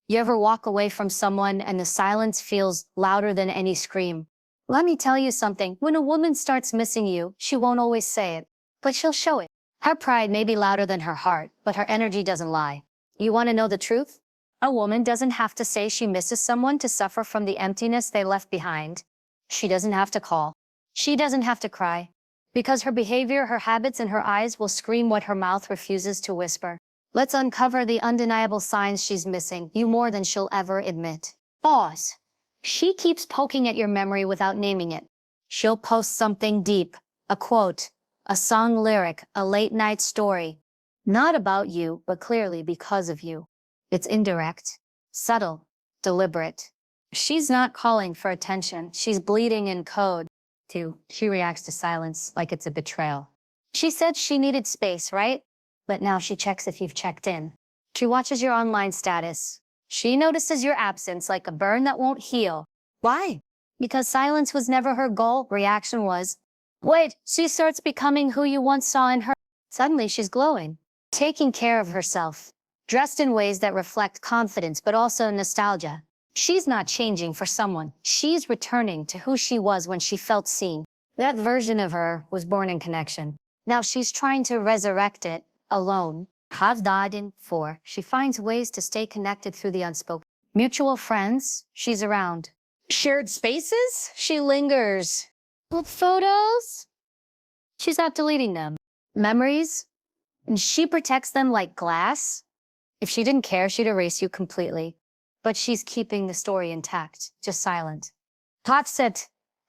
You ever walk away from someone and the silence feels louder than any scream? Let me tell you something. When a woman starts missing you, she won't always say it, but she'll show it. Her pride may be louder than her heart, but her energy doesn't lie. You want to know the truth? A woman doesn't have to say she misses someone to suffer from the emptiness they left behind. She doesn't have to call. She doesn't have to cry. Because her behavior, her habits, and her eyes will scream what her mouth refuses to whisper. Let's uncover the undeniable signs she's missing you more than she'll ever admit. Pause. She keeps poking at your memory without naming it. She'll post something deep, a quote, a song lyric, a late night story. Not about you, but clearly because of you. It's indirect, subtle, deliberate. She's not calling for attention. She's bleeding in code. She reacts to silence like it's a betrayal. She said she needed space, right? But now she checks if you've checked in. She watches your online status. She notices your absence like a burn that won't heal. Why? Because silence was never her goal. Reaction was, wait, she starts becoming who you once saw in her. Suddenly she's glowing, taking care of herself, dressed in ways that reflect confidence but also nostalgia. She's not changing for someone. She's returning to who she was when she felt seen. That version of her was born in connection. Now she's trying to resurrect it alone. Has died in for. She finds ways to stay connected through the unspoken. Mutual friends, she's around. Shared spaces, she lingers. Old photos, she's not deleting them. Memories, and she protects them like glass. If she didn't care, she'd erase you completely. But she's keeping the story intact, just silent. Tot said,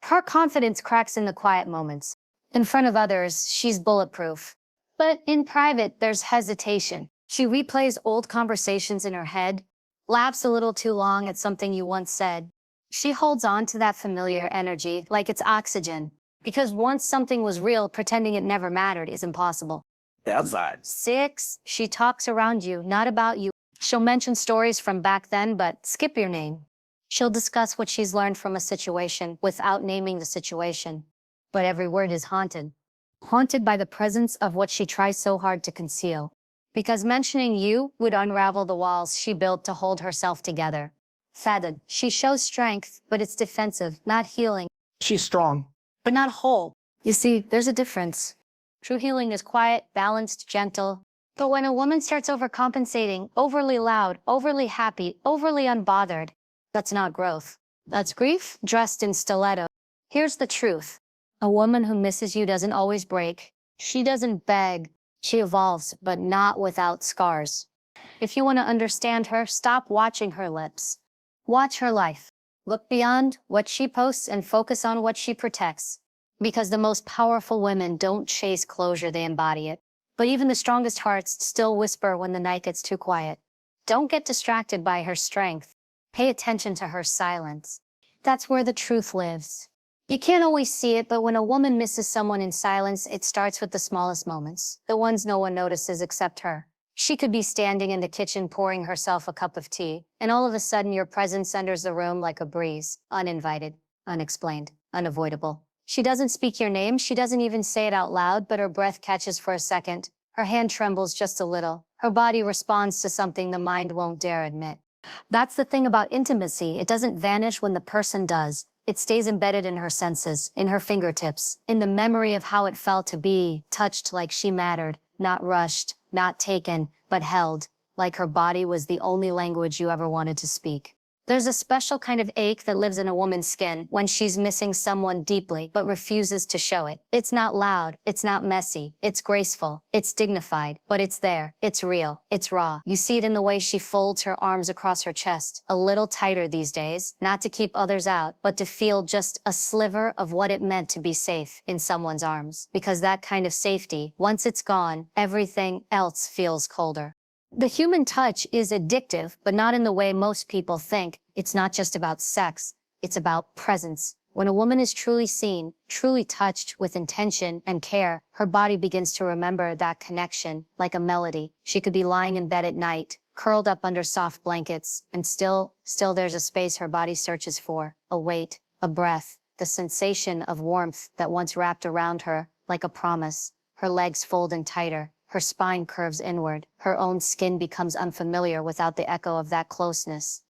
her confidence cracks in the quiet moments. In front of others, she's bulletproof. But in private, there's hesitation. She replays old conversations in her head, laughs a little too long at something you once said. She holds on to that familiar energy like it's oxygen. Because once something was real, pretending it never mattered is impossible. The outside. 6, she talks around you, not about you. She'll mention stories from back then, but skip your name. She'll discuss what she's learned from a situation without naming the situation. But every word is haunted. Haunted by the presence of what she tries so hard to conceal. Because mentioning you would unravel the walls she built to hold herself together. Fadded, she shows strength, but it's defensive, not healing. She's strong. But not whole. You see, there's a difference. True healing is quiet, balanced, gentle. But when a woman starts overcompensating, overly loud, overly happy, overly unbothered, that's not growth. That's grief dressed in stiletto. Here's the truth. A woman who misses you doesn't always break. She doesn't beg. She evolves, but not without scars. If you want to understand her, stop watching her lips. Watch her life. Look beyond what she posts and focus on what she protects. Because the most powerful women don't chase closure, they embody it. But even the strongest hearts still whisper when the night gets too quiet. Don't get distracted by her strength. Pay attention to her silence. That's where the truth lives. You can't always see it, but when a woman misses someone in silence, it starts with the smallest moments, the ones no one notices except her. She could be standing in the kitchen pouring herself a cup of tea, and all of a sudden your presence enters the room like a breeze, uninvited, unexplained, unavoidable. She doesn't speak your name, she doesn't even say it out loud, but her breath catches for a second. Her hand trembles just a little. Her body responds to something the mind won't dare admit. That's the thing about intimacy. It doesn't vanish when the person does. It stays embedded in her senses, in her fingertips, in the memory of how it felt to be touched like she mattered, not rushed, not taken, but held, like her body was the only language you ever wanted to speak. There's a special kind of ache that lives in a woman's skin when she's missing someone deeply but refuses to show it. It's not loud, it's not messy, it's graceful, it's dignified, but it's there, it's real, it's raw. You see it in the way she folds her arms across her chest, a little tighter these days, not to keep others out, but to feel just a sliver of what it meant to be safe in someone's arms. Because that kind of safety, once it's gone, everything else feels colder. The human touch is addictive, but not in the way most people think. It's not just about sex, it's about presence. When a woman is truly seen, truly touched with intention and care, her body begins to remember that connection like a melody. She could be lying in bed at night, curled up under soft blankets, and still there's a space her body searches for, a weight, a breath, the sensation of warmth that once wrapped around her like a promise. Her legs folding tighter, Her spine curves inward. Her own skin becomes unfamiliar without the echo of that closeness.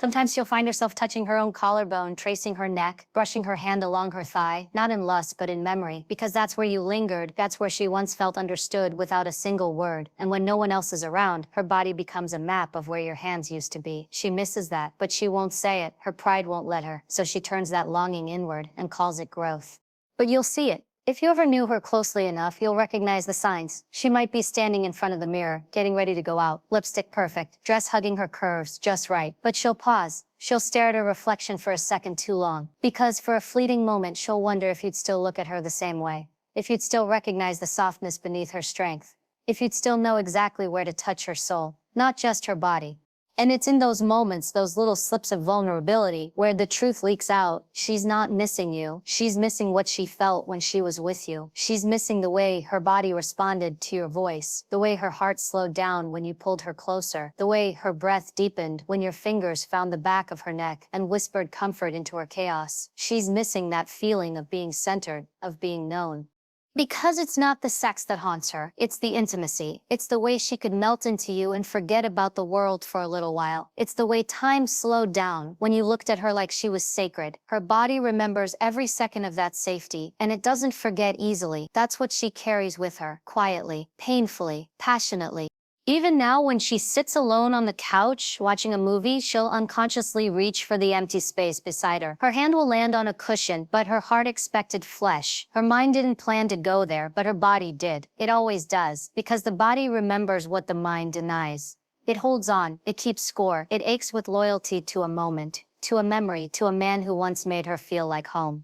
Sometimes she'll find herself touching her own collarbone, tracing her neck, brushing her hand along her thigh, not in lust but in memory, because that's where you lingered, that's where she once felt understood without a single word. And when no one else is around, her body becomes a map of where your hands used to be. She misses that, but she won't say it. Her pride won't let her, so she turns that longing inward and calls it growth. But you'll see it. If you ever knew her closely enough, you'll recognize the signs. She might be standing in front of the mirror, getting ready to go out, lipstick perfect, dress hugging her curves just right. But she'll pause. She'll stare at her reflection for a second too long. Because for a fleeting moment, she'll wonder if you'd still look at her the same way. If you'd still recognize the softness beneath her strength. If you'd still know exactly where to touch her soul, not just her body. And it's in those moments, those little slips of vulnerability, where the truth leaks out. She's not missing you. She's missing what she felt when she was with you. She's missing the way her body responded to your voice, the way her heart slowed down when you pulled her closer, the way her breath deepened when your fingers found the back of her neck and whispered comfort into her chaos. She's missing that feeling of being centered, of being known. Because it's not the sex that haunts her, it's the intimacy. It's the way she could melt into you and forget about the world for a little while. It's the way time slowed down when you looked at her like she was sacred. Her body remembers every second of that safety, and it doesn't forget easily. That's what she carries with her, quietly, painfully, passionately. Even now, when she sits alone on the couch watching a movie, she'll unconsciously reach for the empty space beside her. Her hand will land on a cushion, but her heart expected flesh. Her mind didn't plan to go there, but her body did. It always does, because the body remembers what the mind denies. It holds on, it keeps score, it aches with loyalty to a moment, to a memory, to a man who once made her feel like home.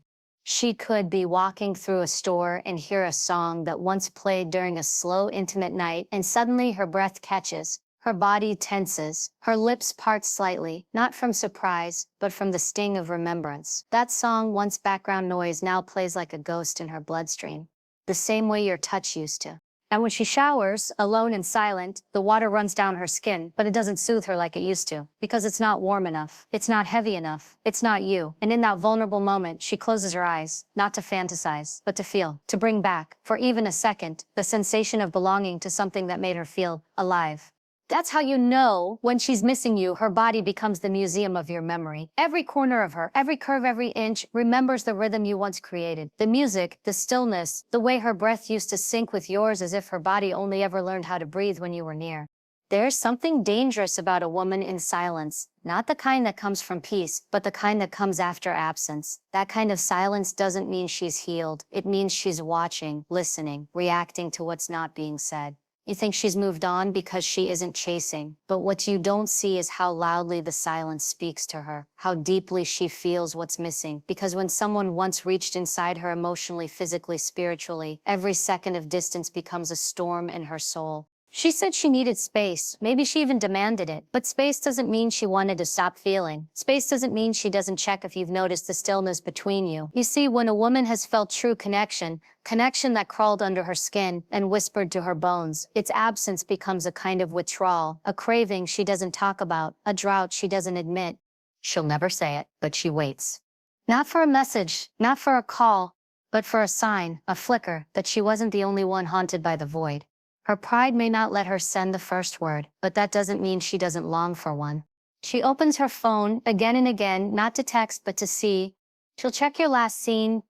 She could be walking through a store and hear a song that once played during a slow, intimate night, and suddenly her breath catches, her body tenses, her lips part slightly, not from surprise, but from the sting of remembrance. That song, once background noise, now plays like a ghost in her bloodstream, the same way your touch used to. And when she showers, alone and silent, the water runs down her skin, but it doesn't soothe her like it used to, because it's not warm enough, it's not heavy enough, it's not you. And in that vulnerable moment, she closes her eyes, not to fantasize, but to feel, to bring back, for even a second, the sensation of belonging to something that made her feel alive. That's how you know when she's missing you, her body becomes the museum of your memory. Every corner of her, every curve, every inch remembers the rhythm you once created. The music, the stillness, the way her breath used to sync with yours as if her body only ever learned how to breathe when you were near. There's something dangerous about a woman in silence, not the kind that comes from peace, but the kind that comes after absence. That kind of silence doesn't mean she's healed. It means she's watching, listening, reacting to what's not being said. You think she's moved on because she isn't chasing, but what you don't see is how loudly the silence speaks to her, how deeply she feels what's missing. Because when someone once reached inside her emotionally, physically, spiritually, every second of distance becomes a storm in her soul. She said she needed space. Maybe she even demanded it. But space doesn't mean she wanted to stop feeling. Space doesn't mean she doesn't check if you've noticed the stillness between you. You see, when a woman has felt true connection, connection that crawled under her skin and whispered to her bones, its absence becomes a kind of withdrawal, a craving she doesn't talk about, a drought she doesn't admit. She'll never say it, but she waits. Not for a message, not for a call, but for a sign, a flicker, that she wasn't the only one haunted by the void. Her pride may not let her send the first word, but that doesn't mean she doesn't long for one. She opens her phone again and again, not to text, but to see. She'll check your last scene,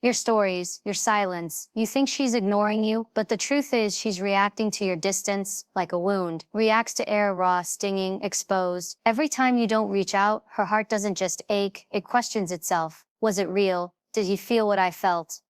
your stories, your silence. You think she's ignoring you, but the truth is she's reacting to your distance like a wound. Reacts to air raw, stinging, exposed. Every time you don't reach out, her heart doesn't just ache, it questions itself. Was it real? Did you feel what I felt?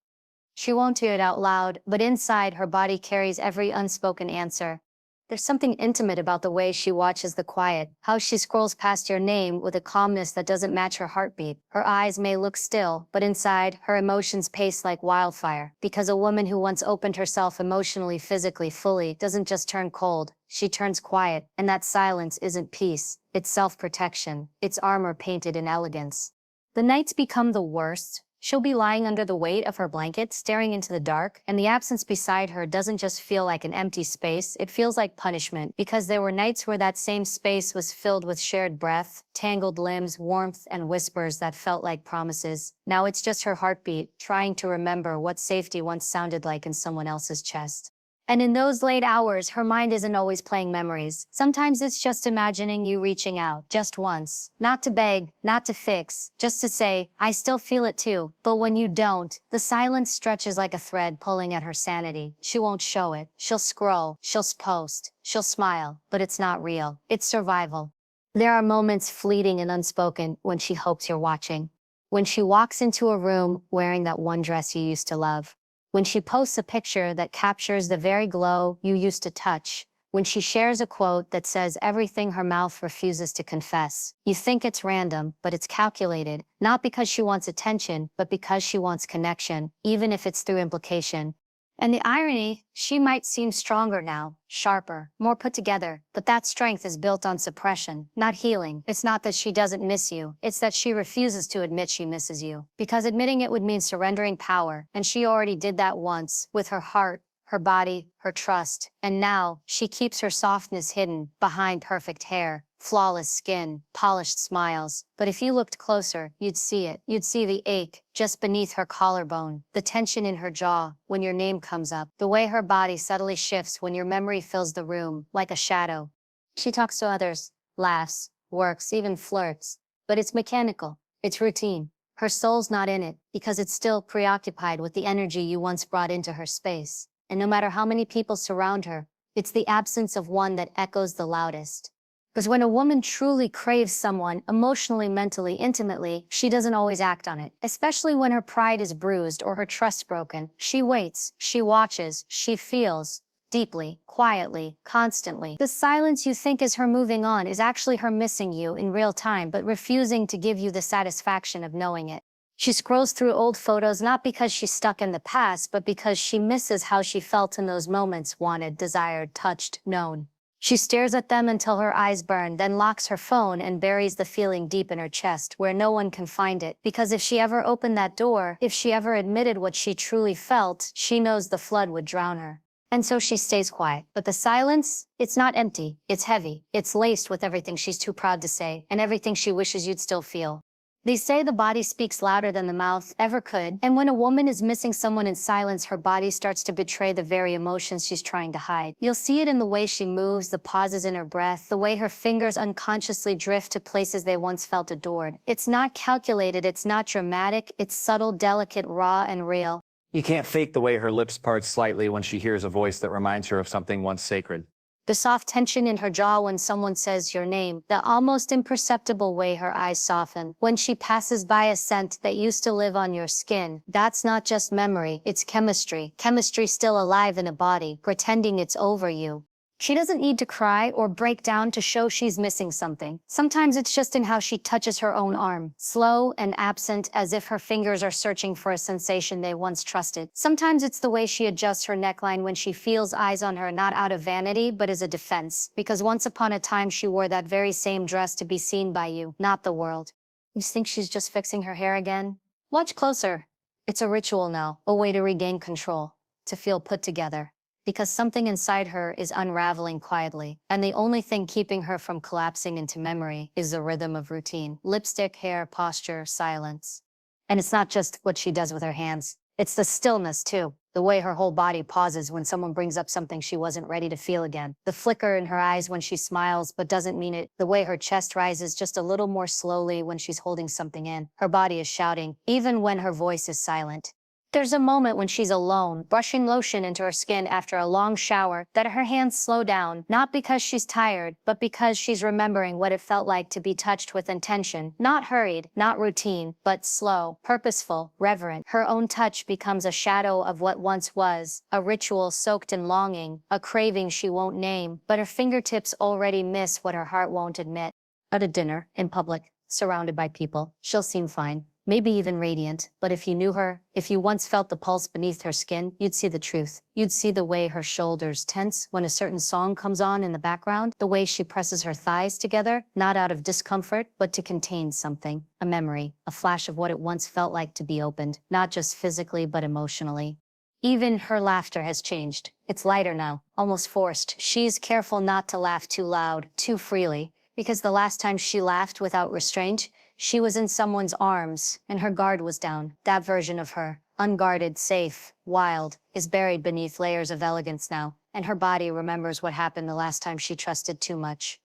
She won't hear it out loud, but inside her body carries every unspoken answer. There's something intimate about the way she watches the quiet, how she scrolls past your name with a calmness that doesn't match her heartbeat. Her eyes may look still, but inside, her emotions pace like wildfire. Because a woman who once opened herself emotionally, physically, fully, doesn't just turn cold, she turns quiet, and that silence isn't peace, it's self-protection, it's armor painted in elegance. The nights become the worst. She'll be lying under the weight of her blanket, staring into the dark, and the absence beside her doesn't just feel like an empty space, it feels like punishment, because there were nights where that same space was filled with shared breath, tangled limbs, warmth, and whispers that felt like promises. Now it's just her heartbeat, trying to remember what safety once sounded like in someone else's chest. And in those late hours, her mind isn't always playing memories. Sometimes it's just imagining you reaching out, just once. Not to beg, not to fix, just to say, I still feel it too. But when you don't, the silence stretches like a thread pulling at her sanity. She won't show it. She'll scroll, she'll post, she'll smile, but it's not real. It's survival. There are moments fleeting and unspoken when she hopes you're watching. When she walks into a room wearing that one dress you used to love. When she posts a picture that captures the very glow you used to touch. When she shares a quote that says everything her mouth refuses to confess. You think it's random, but it's calculated, not because she wants attention, but because she wants connection, even if it's through implication. And the irony, she might seem stronger now, sharper, more put together, but that strength is built on suppression, not healing. It's not that she doesn't miss you, it's that she refuses to admit she misses you. Because admitting it would mean surrendering power, and she already did that once, with her heart, her body, her trust, and now she keeps her softness hidden behind perfect hair, flawless skin, polished smiles. But if you looked closer, you'd see it. You'd see the ache just beneath her collarbone, the tension in her jaw when your name comes up, the way her body subtly shifts when your memory fills the room like a shadow. She talks to others, laughs, works, even flirts, but it's mechanical, it's routine. Her soul's not in it because it's still preoccupied with the energy you once brought into her space. And no matter how many people surround her, it's the absence of one that echoes the loudest. Because when a woman truly craves someone emotionally, mentally, intimately, she doesn't always act on it. Especially when her pride is bruised or her trust broken. She waits, she watches, she feels. Deeply, quietly, constantly. The silence you think is her moving on is actually her missing you in real time but refusing to give you the satisfaction of knowing it. She scrolls through old photos not because she's stuck in the past, but because she misses how she felt in those moments, wanted, desired, touched, known. She stares at them until her eyes burn, then locks her phone and buries the feeling deep in her chest, where no one can find it. Because if she ever opened that door, if she ever admitted what she truly felt, she knows the flood would drown her. And so she stays quiet. But the silence, it's not empty, it's heavy. It's laced with everything she's too proud to say, and everything she wishes you'd still feel. They say the body speaks louder than the mouth ever could, and when a woman is missing someone in silence, her body starts to betray the very emotions she's trying to hide. You'll see it in the way she moves, the pauses in her breath, the way her fingers unconsciously drift to places they once felt adored. It's not calculated, it's not dramatic, it's subtle, delicate, raw, and real. You can't fake the way her lips part slightly when she hears a voice that reminds her of something once sacred. The soft tension in her jaw when someone says your name, the almost imperceptible way her eyes soften when she passes by a scent that used to live on your skin. That's not just memory, it's chemistry. Chemistry still alive in a body, pretending it's over you. She doesn't need to cry or break down to show she's missing something. Sometimes it's just in how she touches her own arm, slow and absent, as if her fingers are searching for a sensation they once trusted. Sometimes it's the way she adjusts her neckline when she feels eyes on her, not out of vanity, but as a defense. Because once upon a time she wore that very same dress to be seen by you, not the world. You think she's just fixing her hair again? Watch closer. It's a ritual now, a way to regain control, to feel put together. Because something inside her is unraveling quietly, and the only thing keeping her from collapsing into memory is the rhythm of routine. Lipstick, hair, posture, silence. And it's not just what she does with her hands. It's the stillness, too. The way her whole body pauses when someone brings up something she wasn't ready to feel again. The flicker in her eyes when she smiles but doesn't mean it. The way her chest rises just a little more slowly when she's holding something in. Her body is shouting, even when her voice is silent. There's a moment when she's alone, brushing lotion into her skin after a long shower, that her hands slow down, not because she's tired, but because she's remembering what it felt like to be touched with intention. Not hurried, not routine, but slow, purposeful, reverent. Her own touch becomes a shadow of what once was, a ritual soaked in longing, a craving she won't name, but her fingertips already miss what her heart won't admit. At a dinner, in public, surrounded by people, she'll seem fine. Maybe even radiant, but if you knew her, if you once felt the pulse beneath her skin, you'd see the truth. You'd see the way her shoulders tense when a certain song comes on in the background, the way she presses her thighs together, not out of discomfort, but to contain something, a memory, a flash of what it once felt like to be opened, not just physically, but emotionally. Even her laughter has changed. It's lighter now, almost forced. She's careful not to laugh too loud, too freely, because the last time she laughed without restraint, she was in someone's arms, and her guard was down. That version of her, unguarded, safe, wild, is buried beneath layers of elegance now, and her body remembers what happened the last time she trusted too much.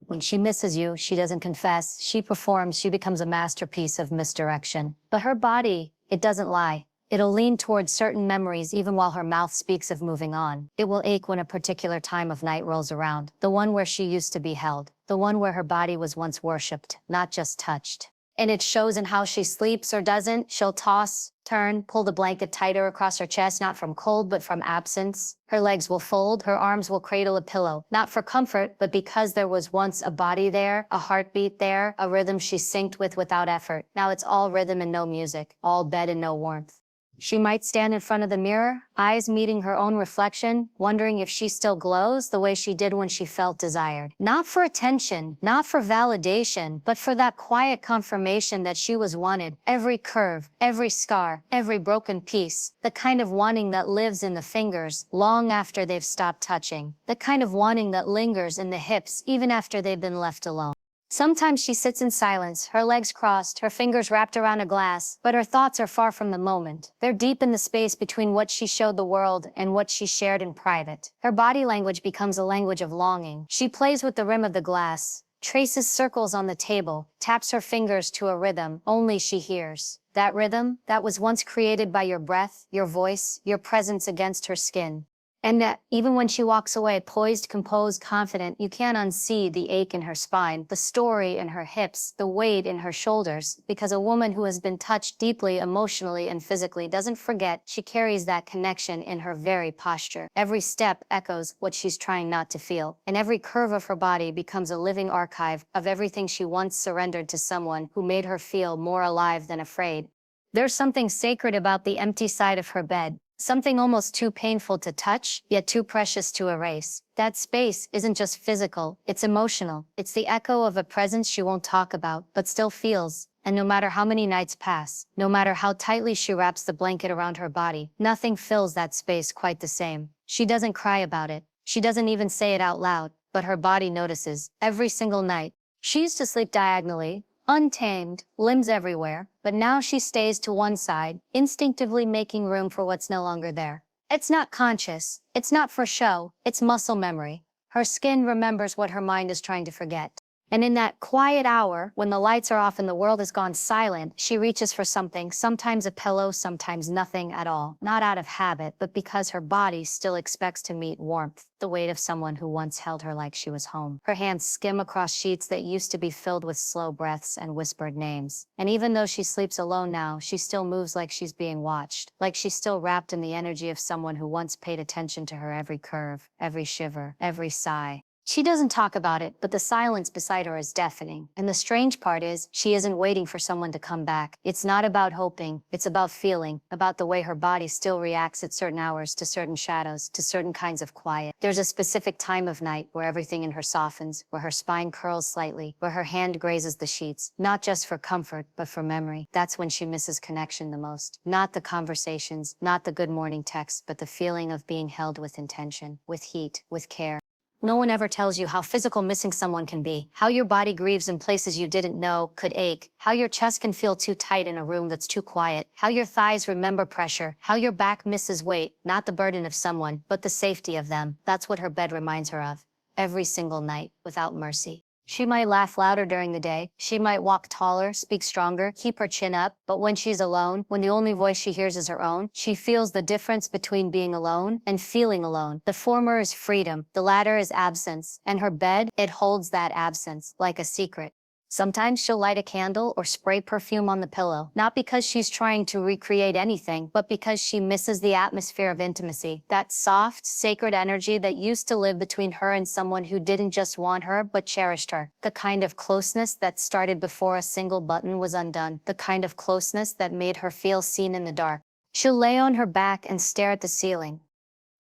When she misses you, she doesn't confess, she performs, she becomes a masterpiece of misdirection. But her body, it doesn't lie. It'll lean towards certain memories even while her mouth speaks of moving on. It will ache when a particular time of night rolls around, the one where she used to be held, the one where her body was once worshipped, not just touched. And it shows in how she sleeps or doesn't. She'll toss, turn, pull the blanket tighter across her chest, not from cold, but from absence. Her legs will fold, her arms will cradle a pillow, not for comfort, but because there was once a body there, a heartbeat there, a rhythm she synced with without effort. Now it's all rhythm and no music, all bed and no warmth. She might stand in front of the mirror, eyes meeting her own reflection, wondering if she still glows the way she did when she felt desired. Not for attention, not for validation, but for that quiet confirmation that she was wanted. Every curve, every scar, every broken piece. The kind of wanting that lives in the fingers long after they've stopped touching. The kind of wanting that lingers in the hips even after they've been left alone. Sometimes she sits in silence, her legs crossed, her fingers wrapped around a glass, but her thoughts are far from the moment. They're deep in the space between what she showed the world and what she shared in private. Her body language becomes a language of longing. She plays with the rim of the glass, traces circles on the table, taps her fingers to a rhythm only she hears. That rhythm that was once created by your breath, your voice, your presence against her skin. And that even when she walks away, poised, composed, confident, you can't unsee the ache in her spine, the story in her hips, the weight in her shoulders, because a woman who has been touched deeply emotionally and physically doesn't forget. She carries that connection in her very posture. Every step echoes what she's trying not to feel, and every curve of her body becomes a living archive of everything she once surrendered to someone who made her feel more alive than afraid. There's something sacred about the empty side of her bed. Something almost too painful to touch, yet too precious to erase. That space isn't just physical, it's emotional. It's the echo of a presence she won't talk about, but still feels. And no matter how many nights pass, no matter how tightly she wraps the blanket around her body, nothing fills that space quite the same. She doesn't cry about it. She doesn't even say it out loud, but her body notices every single night. She used to sleep diagonally, untamed, limbs everywhere, but now she stays to one side, instinctively making room for what's no longer there. It's not conscious, it's not for show, it's muscle memory. Her skin remembers what her mind is trying to forget. And in that quiet hour, when the lights are off and the world has gone silent, she reaches for something, sometimes a pillow, sometimes nothing at all. Not out of habit, but because her body still expects to meet warmth, the weight of someone who once held her like she was home. Her hands skim across sheets that used to be filled with slow breaths and whispered names. And even though she sleeps alone now, she still moves like she's being watched, like she's still wrapped in the energy of someone who once paid attention to her every curve, every shiver, every sigh. She doesn't talk about it, but the silence beside her is deafening. And the strange part is, she isn't waiting for someone to come back. It's not about hoping, it's about feeling, about the way her body still reacts at certain hours, to certain shadows, to certain kinds of quiet. There's a specific time of night where everything in her softens, where her spine curls slightly, where her hand grazes the sheets, not just for comfort, but for memory. That's when she misses connection the most. Not the conversations, not the good morning texts, but the feeling of being held with intention, with heat, with care. No one ever tells you how physical missing someone can be, how your body grieves in places you didn't know could ache, how your chest can feel too tight in a room that's too quiet, how your thighs remember pressure, how your back misses weight, not the burden of someone, but the safety of them. That's what her bed reminds her of, every single night, without mercy. She might laugh louder during the day, she might walk taller, speak stronger, keep her chin up, but when she's alone, when the only voice she hears is her own, she feels the difference between being alone and feeling alone. The former is freedom, the latter is absence, and her bed, it holds that absence, like a secret. Sometimes she'll light a candle or spray perfume on the pillow, not because she's trying to recreate anything, but because she misses the atmosphere of intimacy, that soft, sacred energy that used to live between her and someone who didn't just want her, but cherished her. The kind of closeness that started before a single button was undone, the kind of closeness that made her feel seen in the dark. She'll lay on her back and stare at the ceiling.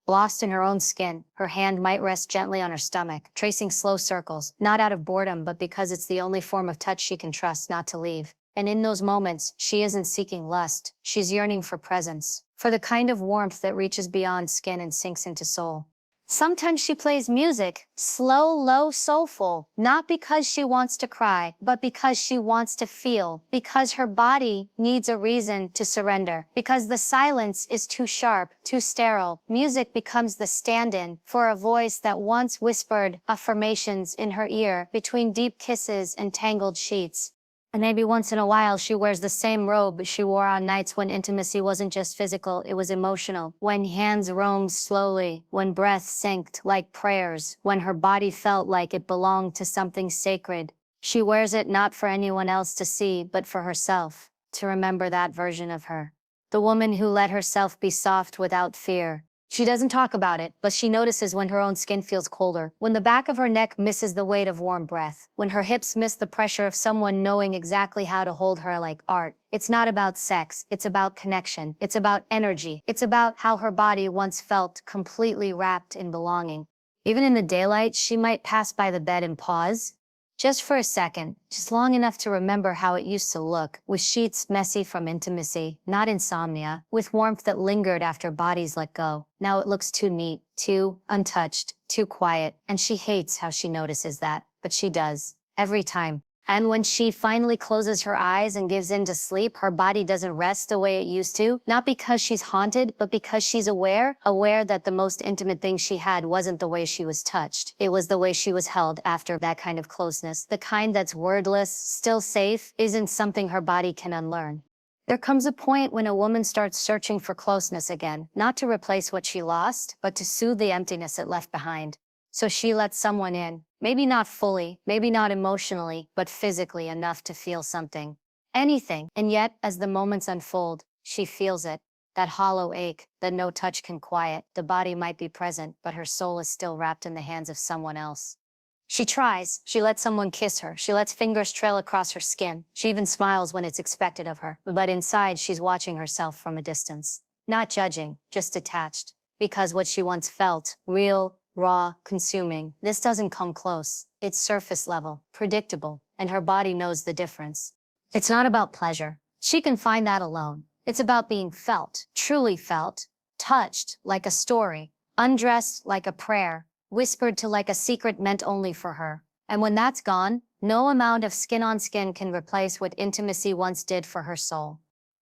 Lost in her own skin, her hand might rest gently on her stomach, tracing slow circles, not out of boredom but because it's the only form of touch she can trust not to leave. And in those moments, she isn't seeking lust, she's yearning for presence, for the kind of warmth that reaches beyond skin and sinks into soul. Sometimes she plays music, slow, low, soulful, not because she wants to cry, but because she wants to feel, because her body needs a reason to surrender, because the silence is too sharp, too sterile. Music becomes the stand-in for a voice that once whispered affirmations in her ear between deep kisses and tangled sheets. And maybe once in a while she wears the same robe she wore on nights when intimacy wasn't just physical, it was emotional. When hands roamed slowly, when breath sank like prayers, when her body felt like it belonged to something sacred. She wears it not for anyone else to see, but for herself, to remember that version of her. The woman who let herself be soft without fear. She doesn't talk about it, but she notices when her own skin feels colder, when the back of her neck misses the weight of warm breath, when her hips miss the pressure of someone knowing exactly how to hold her like art. It's not about sex, it's about connection, it's about energy, it's about how her body once felt completely wrapped in belonging. Even in the daylight, she might pass by the bed and pause, just for a second, just long enough to remember how it used to look, with sheets messy from intimacy, not insomnia, with warmth that lingered after bodies let go. Now it looks too neat, too untouched, too quiet, and she hates how she notices that, but she does, every time. And when she finally closes her eyes and gives in to sleep, her body doesn't rest the way it used to, not because she's haunted, but because she's aware that the most intimate thing she had wasn't the way she was touched. It was the way she was held after that kind of closeness. The kind that's wordless, still safe, isn't something her body can unlearn. There comes a point when a woman starts searching for closeness again, not to replace what she lost, but to soothe the emptiness it left behind. So she lets someone in, maybe not fully, maybe not emotionally, but physically enough to feel something. Anything. And yet, as the moments unfold, she feels it. That hollow ache that no touch can quiet. The body might be present, but her soul is still wrapped in the hands of someone else. She tries. She lets someone kiss her. She lets fingers trail across her skin. She even smiles when it's expected of her. But inside, she's watching herself from a distance. Not judging, just detached. Because what she once felt, real, raw, consuming, this doesn't come close. It's surface level, predictable, and her body knows the difference. It's not about pleasure. She can find that alone. It's about being felt, truly felt, touched like a story, undressed like a prayer, whispered to like a secret meant only for her. And when that's gone, no amount of skin on skin can replace what intimacy once did for her soul.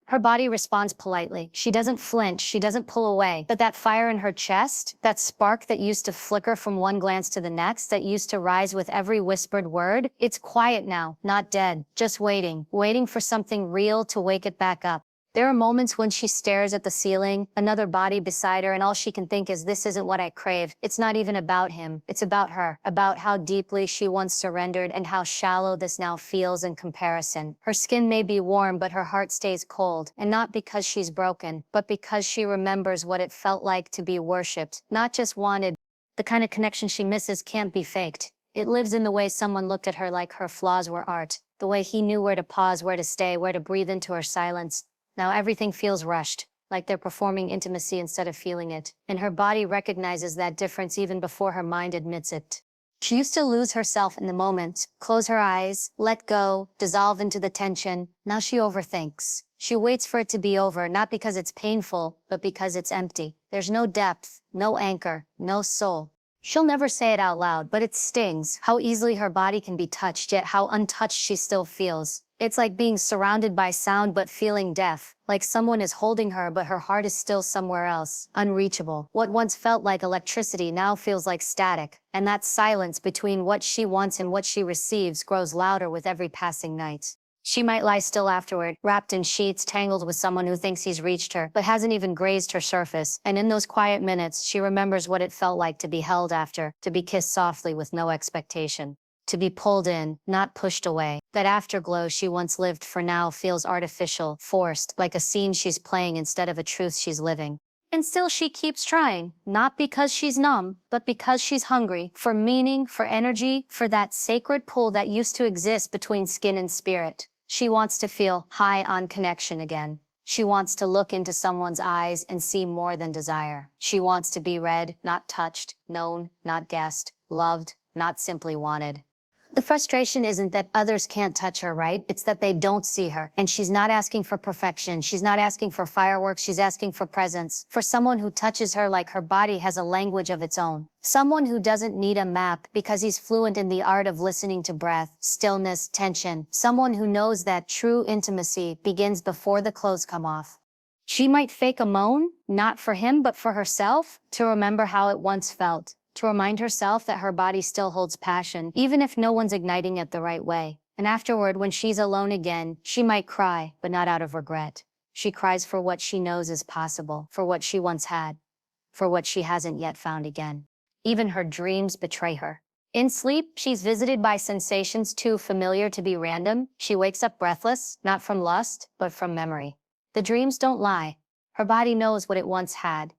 Her body responds politely. She doesn't flinch, she doesn't pull away. But that fire in her chest, that spark that used to flicker from one glance to the next, that used to rise with every whispered word, it's quiet now, not dead, just waiting for something real to wake it back up. There are moments when she stares at the ceiling, another body beside her, and all she can think is, this isn't what I crave. It's not even about him. It's about her, about how deeply she once surrendered and how shallow this now feels in comparison. Her skin may be warm, but her heart stays cold, and not because she's broken, but because she remembers what it felt like to be worshipped, not just wanted. The kind of connection she misses can't be faked. It lives in the way someone looked at her like her flaws were art, the way he knew where to pause, where to stay, where to breathe into her silence. Now everything feels rushed, like they're performing intimacy instead of feeling it, and her body recognizes that difference even before her mind admits it. She used to lose herself in the moment, close her eyes, let go, dissolve into the tension. Now she overthinks. She waits for it to be over, not because it's painful, but because it's empty. There's no depth, no anchor, no soul. She'll never say it out loud, but it stings, how easily her body can be touched, yet how untouched she still feels. It's like being surrounded by sound but feeling deaf, like someone is holding her but her heart is still somewhere else, unreachable. What once felt like electricity now feels like static, and that silence between what she wants and what she receives grows louder with every passing night. She might lie still afterward, wrapped in sheets, tangled with someone who thinks he's reached her, but hasn't even grazed her surface. And in those quiet minutes, she remembers what it felt like to be held after, to be kissed softly with no expectation, to be pulled in, not pushed away. That afterglow she once lived for now feels artificial, forced, like a scene she's playing instead of a truth she's living. And still she keeps trying, not because she's numb, but because she's hungry, for meaning, for energy, for that sacred pull that used to exist between skin and spirit. She wants to feel high on connection again. She wants to look into someone's eyes and see more than desire. She wants to be read, not touched, known, not guessed, loved, not simply wanted. The frustration isn't that others can't touch her, right? It's that they don't see her. And she's not asking for perfection. She's not asking for fireworks. She's asking for presence. For someone who touches her like her body has a language of its own. Someone who doesn't need a map because he's fluent in the art of listening to breath, stillness, tension. Someone who knows that true intimacy begins before the clothes come off. She might fake a moan, not for him, but for herself, to remember how it once felt. To remind herself that her body still holds passion, even if no one's igniting it the right way. And afterward, when she's alone again, she might cry, but not out of regret. She cries for what she knows is possible, for what she once had, for what she hasn't yet found again. Even her dreams betray her. In sleep, she's visited by sensations too familiar to be random. She wakes up breathless, not from lust, but from memory. The dreams don't lie. Her body knows what it once had.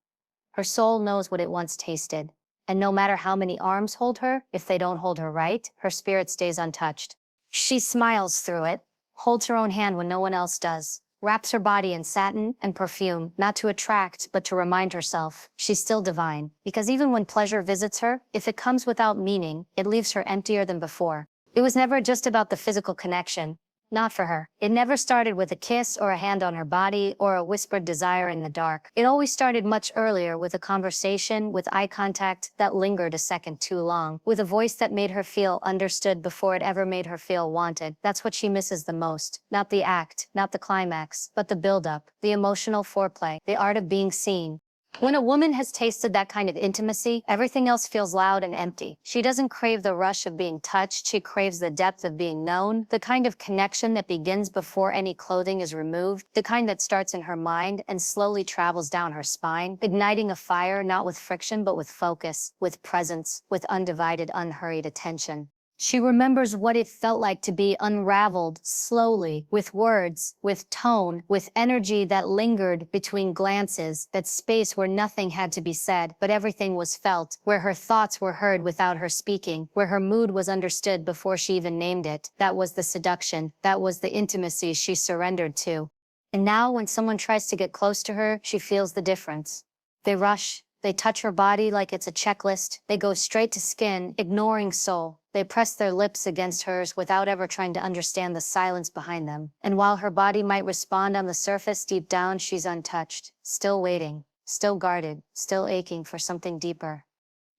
Her soul knows what it once tasted. And no matter how many arms hold her, if they don't hold her right, her spirit stays untouched. She smiles through it, holds her own hand when no one else does, wraps her body in satin and perfume, not to attract, but to remind herself she's still divine. Because even when pleasure visits her, if it comes without meaning, it leaves her emptier than before. It was never just about the physical connection. Not for her. It never started with a kiss or a hand on her body or a whispered desire in the dark. It always started much earlier with a conversation, with eye contact that lingered a second too long, with a voice that made her feel understood before it ever made her feel wanted. That's what she misses the most. Not the act, not the climax, but the build-up, the emotional foreplay, the art of being seen. When a woman has tasted that kind of intimacy, everything else feels loud and empty. She doesn't crave the rush of being touched, she craves the depth of being known, the kind of connection that begins before any clothing is removed, the kind that starts in her mind and slowly travels down her spine, igniting a fire not with friction but with focus, with presence, with undivided, unhurried attention. She remembers what it felt like to be unraveled slowly, with words, with tone, with energy that lingered between glances, that space where nothing had to be said, but everything was felt, where her thoughts were heard without her speaking, where her mood was understood before she even named it. That was the seduction. That was the intimacy she surrendered to. And now when someone tries to get close to her, she feels the difference. They rush. They touch her body like it's a checklist. They go straight to skin, ignoring soul. They press their lips against hers without ever trying to understand the silence behind them. And while her body might respond on the surface, deep down she's untouched, still waiting, still guarded, still aching for something deeper.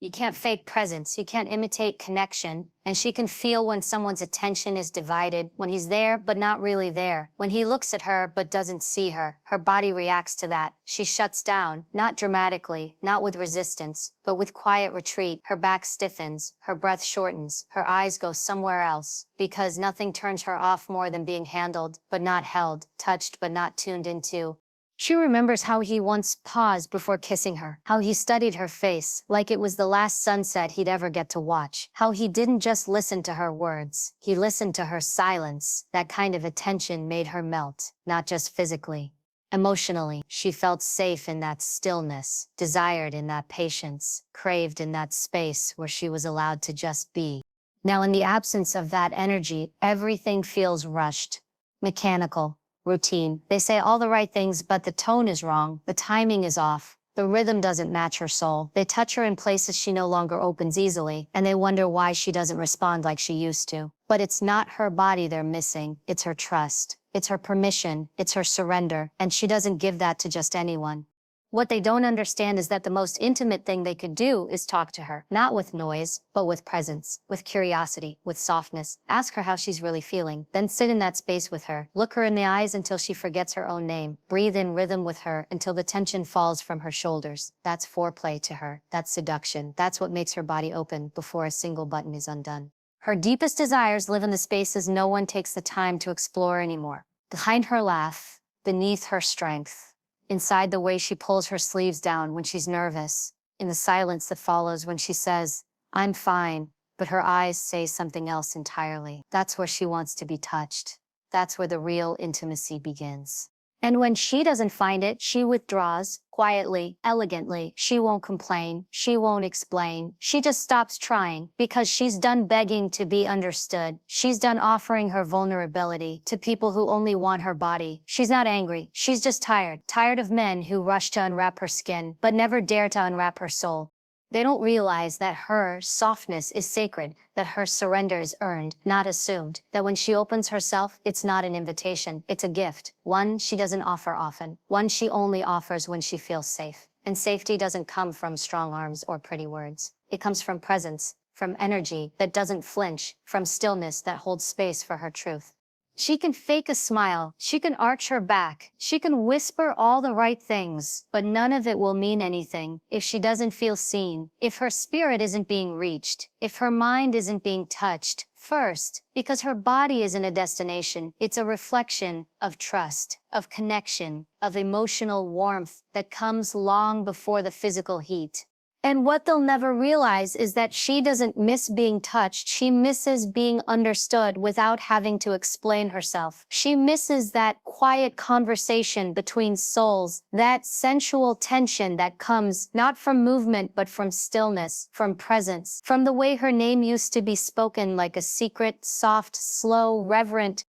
You can't fake presence, you can't imitate connection, and she can feel when someone's attention is divided, when he's there but not really there, when he looks at her but doesn't see her. Her body reacts to that. She shuts down, not dramatically, not with resistance, but with quiet retreat. Her back stiffens, her breath shortens, her eyes go somewhere else, because nothing turns her off more than being handled, but not held, touched but not tuned into. She remembers how he once paused before kissing her, how he studied her face like it was the last sunset he'd ever get to watch, how he didn't just listen to her words, he listened to her silence. That kind of attention made her melt, not just physically. Emotionally, she felt safe in that stillness, desired in that patience, craved in that space where she was allowed to just be. Now, in the absence of that energy, everything feels rushed, mechanical, routine. They say all the right things, but the tone is wrong, the timing is off, the rhythm doesn't match her soul. They touch her in places she no longer opens easily, and they wonder why she doesn't respond like she used to. But it's not her body they're missing, it's her trust. It's her permission, it's her surrender, and she doesn't give that to just anyone. What they don't understand is that the most intimate thing they could do is talk to her, not with noise, but with presence, with curiosity, with softness. Ask her how she's really feeling, then sit in that space with her. Look her in the eyes until she forgets her own name. Breathe in rhythm with her until the tension falls from her shoulders. That's foreplay to her. That's seduction. That's what makes her body open before a single button is undone. Her deepest desires live in the spaces no one takes the time to explore anymore. Behind her laugh, beneath her strength, inside the way she pulls her sleeves down when she's nervous, in the silence that follows when she says, "I'm fine," but her eyes say something else entirely. That's where she wants to be touched. That's where the real intimacy begins. And when she doesn't find it, she withdraws, quietly, elegantly. She won't complain. She won't explain. She just stops trying because she's done begging to be understood. She's done offering her vulnerability to people who only want her body. She's not angry. She's just tired. Tired of men who rush to unwrap her skin, but never dare to unwrap her soul. They don't realize that her softness is sacred, that her surrender is earned, not assumed, that when she opens herself, it's not an invitation, it's a gift, one she doesn't offer often, one she only offers when she feels safe. And safety doesn't come from strong arms or pretty words. It comes from presence, from energy that doesn't flinch, from stillness that holds space for her truth. She can fake a smile, she can arch her back, she can whisper all the right things, but none of it will mean anything if she doesn't feel seen, if her spirit isn't being reached, if her mind isn't being touched. First, because her body isn't a destination, it's a reflection of trust, of connection, of emotional warmth that comes long before the physical heat. And what they'll never realize is that she doesn't miss being touched, she misses being understood without having to explain herself. She misses that quiet conversation between souls, that sensual tension that comes not from movement but from stillness, from presence, from the way her name used to be spoken like a secret, soft, slow, reverent,